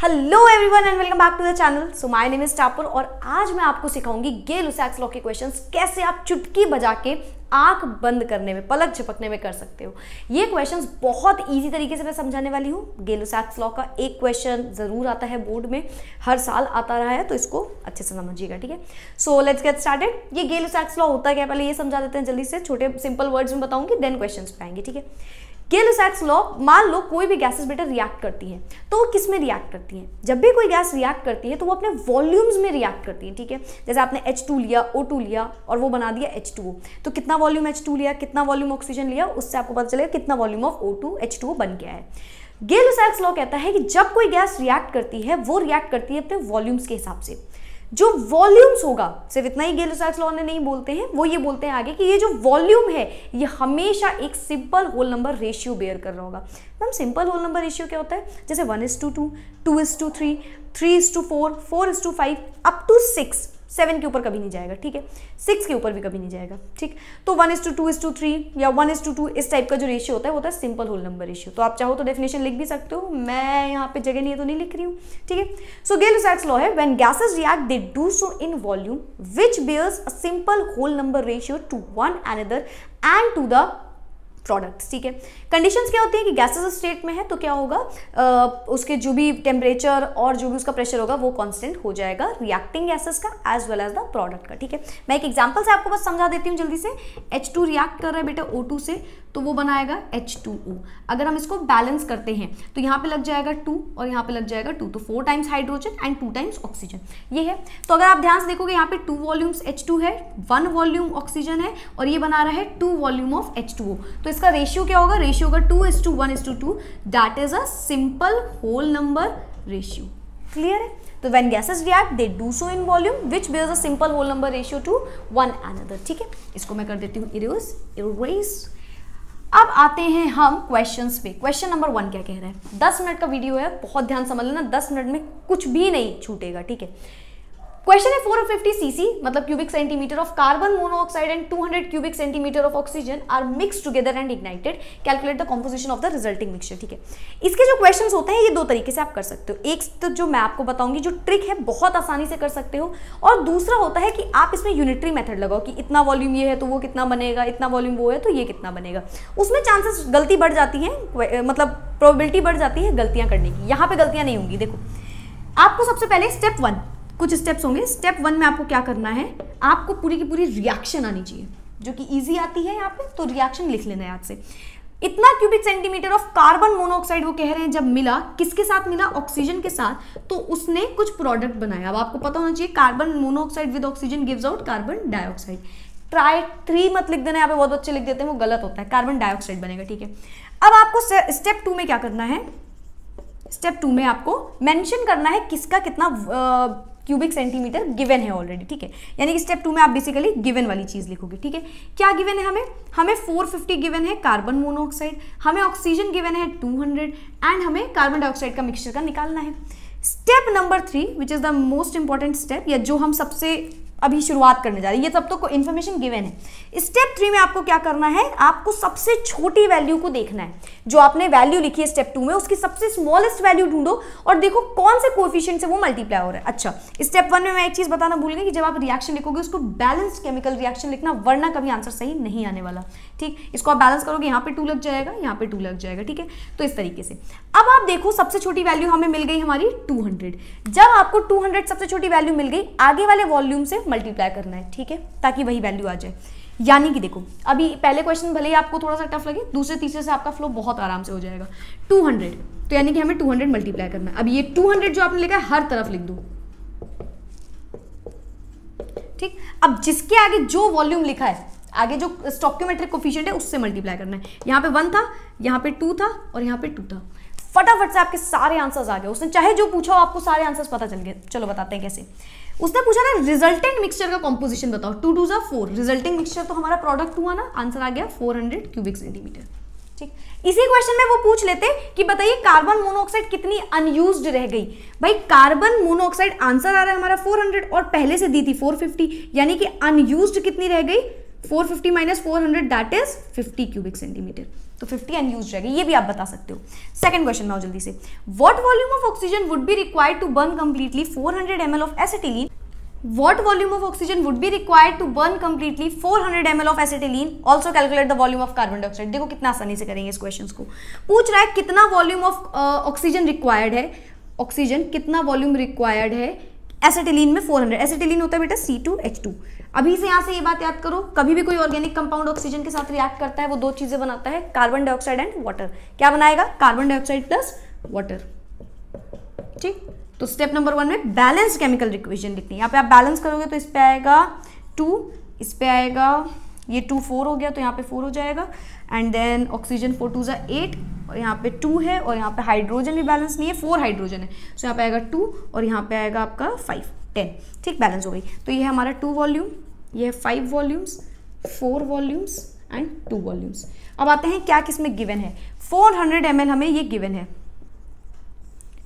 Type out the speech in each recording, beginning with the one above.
Hello everyone and welcome back to the channel. So my name is topper और आज मैं आपको सिखाऊंगी गेल-लुसाक्स law के क्वेश्चंस कैसे आप चुटकी बजा के आंख बंद करने में, पलक झपकने में कर सकते हो। ये क्वेश्चंस बहुत इजी तरीके से मैं समझाने वाली हूँ। गेल-लुसाक्स लॉ का एक क्वेश्चन जरूर आता है बोर्ड में, हर साल आता रहा है, तो इसको अच्छे से समझिएगा, ठीक है। So let's get started. ये गेल-लुसाक्स लॉ होता है क्या, पहले ये समझा देते हैं जल्दी से, छोटे सिंपल वर्ड्स में बताऊंगी, देन क्वेश्चंस पे आएंगे, ठीक है। गेल-लुसाक्स लॉ, मान लो कोई भी गैसेस बेटा रिएक्ट करती है, तो वो किस में रिएक्ट करती है? जब भी कोई गैस रिएक्ट करती है तो वो अपने वॉल्यूम्स में रिएक्ट करती है, ठीक है। जैसे आपने H2 लिया, O2 लिया और वो बना दिया H2O, तो कितना वॉल्यूम H2 लिया, कितना वॉल्यूम ऑक्सीजन लिया, उससे आपको पता चलेगा कितना वॉल्यूम ऑफ O2 H2O बन गया है। गेल-लुसाक्स लॉ कहता है कि जब कोई गैस रिएक्ट करती है वो रिएक्ट करती है अपने वॉल्यूम्स के हिसाब से। जो वॉल्यूम्स होगा, सिर्फ इतना ही गेल-लुसाक्स लॉ ने नहीं बोलते हैं, वो ये बोलते हैं आगे कि ये जो वॉल्यूम है ये हमेशा एक simple whole number ratio bear कर रहा होगा। Ma'am simple whole number ratio क्या होता है? जैसे 1:2, 2:3, 3:4, 4:5 अप टू 6, 7 के ऊपर कभी नहीं जाएगा, ठीक है, 6 के ऊपर भी कभी नहीं जाएगा, ठीक। तो 1:2:3 या 1:2 इस टाइप का जो रेशियो होता है वो होता है सिंपल होल नंबर रेशियो। तो आप चाहो तो डेफिनेशन लिख भी सकते हो, मैं यहाँ पे जगह नहीं है तो नहीं लिख रही हूँ, ठीक है। सो गेल-लुसाक्स लॉ है, when gases react they do so in volume which bears a simple whole number ratio to one another and to the products, ठीक है। कंडीशंस क्या होती है कि गैसेस स्टेट में है तो क्या होगा, उसके जो भी टेम्परेचर और जो भी उसका प्रेशर होगा वो कांस्टेंट हो जाएगा रिएक्टिंग गैसेस का as well as the product का, ठीक है। मैं एक एग्जांपल से आपको बस समझा देती हूँ जल्दी से। H2 रिएक्ट कर रहा है बेटा O2 से, तो वो बनाएगा H2O। अगर हम इसको बैलेंस करते हैं तो यहाँ पे लग जाएगा 2 और यहाँ पे लग जाएगा 2, तो 4 times hydrogen and 2 times oxygen, ये है। तो अगर आप ध्यान से देखोगे यहाँ पे 2 वॉल्यूम्स H2 है, 1 वॉल्यूम ऑक्सीजन है और ये बना रहा है 2 वॉल्यूम ऑफ H2O। तो इसका रेशियो क्या होगा? रेशियो होगा 2:1:2, that is a simple whole number ratio. Clear है? तो when gases react they do so in volume which bears a simple whole number ratio to one another, ठीक है। इसको मैं कर देती हूँ इरेज। अब आते हैं हम क्वेश्चंस पे। क्वेश्चन नंबर 1 क्या कह रहा है? 10 मिनट का वीडियो है, बहुत ध्यान समझ लेना, 10 मिनट में कुछ भी नहीं छूटेगा, ठीक है। क्वेश्चन है 450 cc मतलब cubic centimetre of carbon monoxide and 200 cubic centimetre of oxygen are mixed together and ignited, calculate the composition of the resulting mixture, ठीक है। इसके जो क्वेश्चंस होते हैं ये 2 तरीके से आप कर सकते हो। एक तो जो मैं आपको बताऊंगी जो ट्रिक है बहुत आसानी से कर सकते हो, और दूसरा होता है कि आप इसमें यूनिटरी मेथड लगाओ कि इतना वॉल्यूम ये है तो वो कितना बनेगा, इतना वॉल्यूम वो है तो ये कितना बनेगा। उसमें चांसेस गलती बढ़ जाती है, मतलब प्रोबेबिलिटी बढ़ जाती है गलतियां करने की। यहाँ पे गलतियां नहीं होंगी। देखो, आपको सबसे पहले स्टेप 1, कुछ स्टेप्स होंगे। स्टेप 1 में आपको क्या करना है, आपको पूरी की पूरी रिएक्शन आनी चाहिए, जो कि इजी आती है यहाँ पे, तो रिएक्शन लिख लेना है याद से। इतना cubic centimetre of carbon monoxide वो कह रहे हैं जब मिला, किसके साथ मिला? ऑक्सीजन के साथ, तो उसने कुछ प्रोडक्ट बनाया। अब आपको पता होना चाहिए carbon monoxide with oxygen gives out carbon dioxide. Try 3 मत लिख देना, यहाँ पे बहुत बच्चे लिख देते हैं, वो गलत होता है, कार्बन डाइऑक्साइड बनेगा, ठीक है। अब आपको स्टेप 2 में क्या करना है? स्टेप 2 में आपको मेंशन करना है किसका कितना क्यूबिक सेंटीमीटर गिवन है ऑलरेडी, ठीक है। यानी कि स्टेप 2 में आप बेसिकली गिवन वाली चीज लिखोगे, ठीक है। क्या गिवन है हमें 450 गिवन है कार्बन मोनोऑक्साइड, हमें ऑक्सीजन गिवन है 200 एंड हमें कार्बन डाइऑक्साइड का मिक्सचर का निकालना है। Step number 3 which is the most important step, या जो हम सबसे अभी शुरुआत करने जा रहे हैं, ये सब तो इन्फॉर्मेशन गिवन है। स्टेप 3 में आपको क्या करना है, आपको सबसे छोटी वैल्यू को देखना है। जो आपने वैल्यू लिखी है स्टेप 2 में, उसकी सबसे स्मॉलेस्ट वैल्यू ढूंढो और देखो कौन से कोएफिशिएंट से वो मल्टीप्लाई हो रहा है। अच्छा, स्टेप 1 में मैं एक चीज बताना भूल गई कि जब आप रिएक्शन लिखोगे उसको बैलेंस्ड केमिकल रिएक्शन लिखना, वरना कभी आंसर सही नहीं आने वाला, ठीक। इसको आप बैलेंस करोगे, यहाँ पे 2 लग जाएगा, यहाँ पे 2 लग जाएगा, ठीक है। तो इस तरीके से अब आप देखो सबसे छोटी वैल्यू हमें मिल गई हमारी 200। जब आपको 200 सबसे छोटी वैल्यू मिल गई, आगे वाले वॉल्यूम से मल्टीप्लाई करना है, ठीक है, ताकि वही वैल्यू आ जाए। यानी कि देखो, अभी पहले क्वेश्चन भले ही आपको थोड़ा सा टफ लगे, दूसरे तीसरे से आपका फ्लो बहुत आराम से हो जाएगा। 200, तो यानी कि हमें 200 मल्टीप्लाई करना है। अब ये 200 जो आपने लिखा है हर तरफ लिख दो, ठीक। अब जिसके आगे जो वॉल्यूम लिखा है, आगे जो स्टोइकियोमेट्रिक कोएफिशिएंट है उससे मल्टीप्लाई करना है। यहाँ पे 1 था, यहाँ पे 2 था और यहाँ पे 2 था। फटाफट से आपके सारे आंसर्स आ गए। उसने चाहे जो पूछा हो आपको सारे आंसर्स पता चल गए। चलो बताते हैं कैसे। उसने पूछा ना रिजल्टेंट मिक्सचर का कंपोजिशन बताओ, 2 2 4, रिजल्टिंग मिक्सचर तो हमारा प्रोडक्ट हुआ ना, आंसर आ गया 400 क्यूबिक सेंटीमीटर, ठीक। इसी क्वेश्चन में वो पूछ लेते कि बताइए कार्बन मोनोऑक्साइड कितनी अनयूज्ड रह गई। भाई कार्बन मोनोऑक्साइड आंसर आ रहा है हमारा 400 और पहले से दी थी 450, यानी कि अनयूज्ड कितनी रह गई 450 minus 400 that is 50 cubic centimetre, तो 50 अनयूज्ड रहेगा, ये भी आप बता सकते हो। सेकंड क्वेश्चन में आओ जल्दी से। What volume of oxygen would be required to burn completely 400 ml of acetylene? What volume of oxygen would be required to burn completely 400 ml of acetylene? Also calculate the volume of carbon dioxide. देखो कितना आसानी से करेंगे इस question को। पूछ रहा है कितना वॉल्यूम ऑफ ऑक्सीजन रिक्वायर्ड है, ऑक्सीजन कितना वॉल्यूम रिक्वायर्ड है एसिटिलीन में 400। एसिटिलीन होता है बेटा C2H2। अभी से यहाँ से ये बात याद करो, कभी भी कोई ऑर्गेनिक कंपाउंड ऑक्सीजन के साथ रिएक्ट करता है वो दो चीजें बनाता है, कार्बन डाइऑक्साइड एंड वाटर। क्या बनाएगा? Carbon dioxide plus water. ठीक, तो स्टेप नंबर 1 में बैलेंस केमिकल इक्वेशन लिखनी है। यहाँ पे आप बैलेंस करोगे तो इस पे आएगा 2, इस पे आएगा ये 2 4 हो गया तो यहाँ पे 4 हो जाएगा, एंड देन ऑक्सीजन 4 2 8 और यहाँ पे 2 है, और यहाँ पे हाइड्रोजन भी बैलेंस नहीं है, 4 हाइड्रोजन है, तो यहाँ पे आएगा 2 और यहाँ पे आएगा आपका 5 10। ठीक, बैलेंस हो गई। तो ये है हमारा 2 वॉल्यूम, ये है 5 वॉल्यूम्स, 4 वॉल्यूम्स एंड 2 वॉल्यूम्स। अब आते हैं क्या किसमें गिवन है। 400 ml हमें ये गिवन है।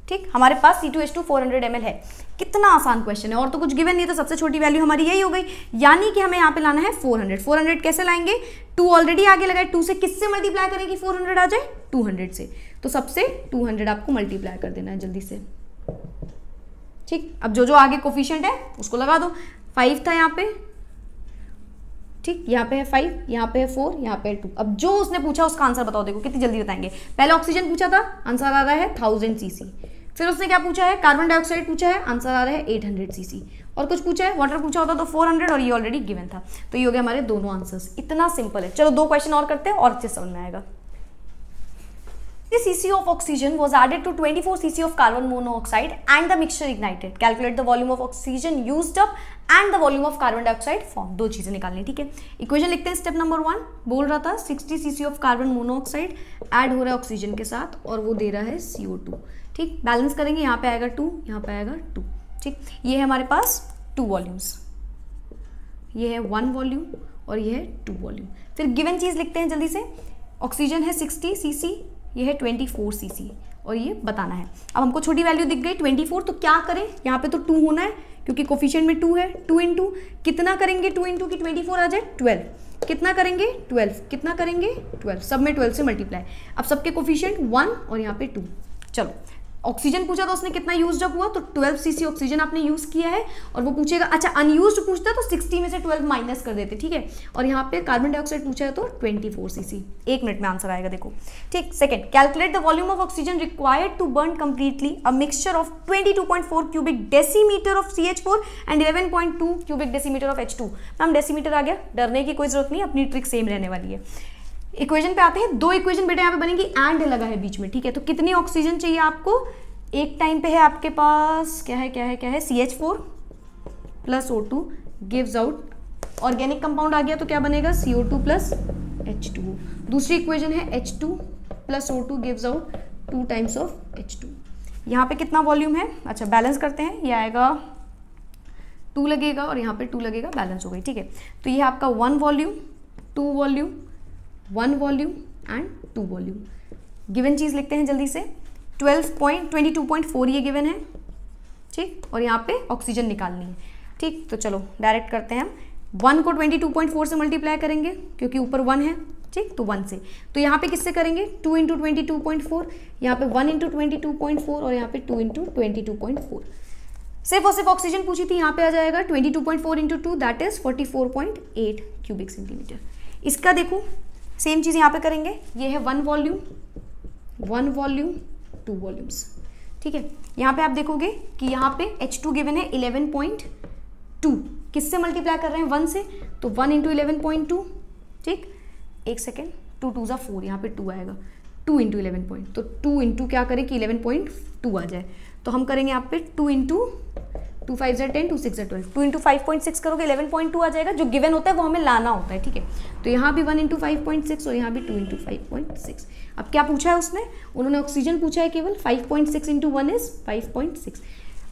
ठीक, हमारे पास C2H2 400 ml है। कितना आसान क्वेश्चन है, और तो कुछ गिवन नहीं है, तो सबसे छोटी वैल्यू हमारी यही हो गई, यानी कि हमें यहाँ पे लाना है 400। 400 कैसे लाएंगे? 2 ऑलरेडी आगे लगाए, 2 से किससे मल्टीप्लाई करें कि 400 आ जाए? 200 से। तो सबसे 200 आपको मल्टीप्लाई कर देना है जल्दी से। ठीक, अब जो जो आगे कोफिशिएंट है उसको लगा दो। 5 था यहाँ पे, ठीक, यहाँ पे है 5, यहाँ पे है 4, यहाँ पे है 2। अब जो उसने पूछा उसका आंसर बताओ। देखो कितनी जल्दी बताएंगे। पहले ऑक्सीजन पूछा था, आंसर आ रहा है 1000 cc। फिर उसने क्या पूछा है? कार्बन डाइऑक्साइड पूछा है, आंसर आ रहा है 800 cc। और कुछ पूछा है, वाटर पूछा होता तो 400, और ये ऑलरेडी गिवन था। तो ये हो गया हमारे दोनों आंसर्स। इतना सिंपल है। चलो 2 क्वेश्चन और करते हैं और अच्छे समझ में आएगा। cc of oxygen was added to 24 cc of carbon monoxide and the mixture ignited. Calculate the volume of oxygen used up and the volume of carbon dioxide formed. दो चीजें निकालनी, ठीक है। इक्वेशन लिखते हैं। स्टेप नंबर 1 बोल रहा था 60 cc of carbon monoxide add हो रहा है ऑक्सीजन के साथ और वो दे रहा है CO2। ठीक, बैलेंस करेंगे, यहाँ पे आएगा 2, यहाँ पे आएगा 2। ठीक, ये है हमारे पास 2 वॉल्यूम्स, ये है 1 वॉल्यूम और ये है 2 वॉल्यूम। फिर गिवन चीज लिखते हैं जल्दी से। ऑक्सीजन है 60 cc, ये है 24 cc और ये बताना है। अब हमको छोटी वैल्यू दिख गई 24, तो क्या करें? यहाँ पे तो 2 होना है क्योंकि कोफिशिएंट में 2 है। 2 इंटू कितना करेंगे? 2 इंटू की 24 आ जाए 12। कितना करेंगे? 12। कितना करेंगे? 12। सब में 12 से मल्टीप्लाई। अब सबके कोफिशिएंट 1 और यहाँ पे 2। चलो, ऑक्सीजन पूछा तो उसने कितना यूज अप हुआ, तो 12 cc ऑक्सीजन आपने यूज किया है। और वो पूछेगा, अच्छा अनयूज्ड पूछता है तो 60 में से 12 माइनस कर देते, ठीक है। और यहाँ पे कार्बन डाइऑक्साइड पूछा है तो 24 cc। 1 मिनट में आंसर आएगा, देखो। ठीक, second, calculate the volume of oxygen required to burn completely a mixture of 22.4 cubic decimetre of CH4 and 11.2 cubic decimetre of H2। Ma'am decimetre आ गया, डरने की कोई जरूरत नहीं, अपनी ट्रिक सेम रहने वाली है। इक्वेशन पे आते हैं। 2 इक्वेशन बेटा यहाँ पे बनेगी, एंड लगा है बीच में, ठीक है। तो कितनी ऑक्सीजन चाहिए आपको? एक टाइम पे है आपके पास क्या है CH4 plus O2 gives out, organic compound आ गया तो क्या बनेगा? CO2 plus H2। दूसरी इक्वेशन है H2 plus O2 gives out 2 times of H2। यहाँ पे कितना वॉल्यूम है? अच्छा बैलेंस करते हैं। ये आएगा 2 लगेगा और यहाँ पे 2 लगेगा, बैलेंस हो गई, ठीक है। तो ये आपका 1 volume, 2 volume, 1 volume and 2 volume. Given चीज लिखते हैं जल्दी से। 22.4 ये गिवन है, ठीक। और यहाँ पे ऑक्सीजन निकालनी है, ठीक। तो चलो डायरेक्ट करते हैं हम। 1 को 22.4 से मल्टीप्लाई करेंगे क्योंकि ऊपर 1 है, ठीक। तो 1 से, तो यहाँ पे किससे करेंगे? 2 इंटू 22.4, यहाँ पे 1 इंटू 22.4 और यहाँ पे 2 इंटू 22.4। सिर्फ और सिर्फ ऑक्सीजन पूछी थी, यहाँ पे आ जाएगा 22.4 into 2 that is 44.8 cubic centimetre. इसका देखो सेम चीज यहाँ पे करेंगे। ये है 1 वॉल्यूम, 1 वॉल्यूम, 2 वॉल्यूम्स, ठीक है। यहाँ पे आप देखोगे कि यहाँ पे H2 गिवन है 11.2, किससे मल्टीप्लाई कर रहे हैं? 1 से, तो 1 इंटू 11.2, ठीक। 1 सेकेंड, 2 2 4, यहाँ पे 2 आएगा। 2 इंटू 11 तो 2 इंटू क्या करें कि 11.2 आ जाए, तो हम करेंगे यहाँ पे 2 इंटू 2 5 10, 2 6 12, 2 इंटू 5.6 करोगे 11.2 आ जाएगा। जो गिवन होता है वो हमें लाना होता है, ठीक है। तो यहाँ भी 1 इंटू 5.6 और यहाँ भी 2 इंटू 5.6। अब क्या पूछा है उसने? उन्होंने ऑक्सीजन पूछा है केवल। 5.6 इंटू 1 इज 5.6।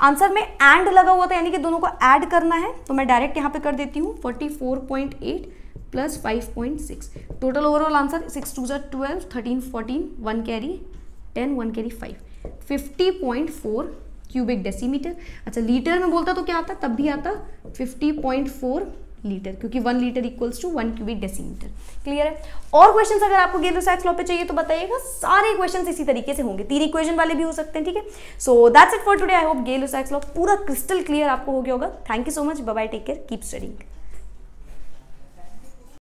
आंसर में एंड लगा हुआ था, यानी कि दोनों को ऐड करना है, तो मैं डायरेक्ट यहाँ पे कर देती हूँ 44.8 plus 5.6। Total overall answer 6 2 12, 13 14, 1 carry 10, 1 carry 5, 50.4 cubic decimetre. अच्छा लीटर में बोलता तो क्या आता? तब भी आता 50.4 लीटर, क्योंकि 1 litre equals to 1 cubic decimetre. Clear है? और क्वेश्चंस अगर आपको गೇ-लुसाक्स लॉ पे चाहिए तो बताइएगा, सारे क्वेश्चंस इसी तरीके से होंगे, 3 इक्वेशन वाले भी हो सकते हैं। ठीक है, so that's it for today. I hope Gay Lussac's law पूरा क्रिस्टल क्लियर आपको हो गया होगा। Thank you so much, bye bye, take care, keep studying.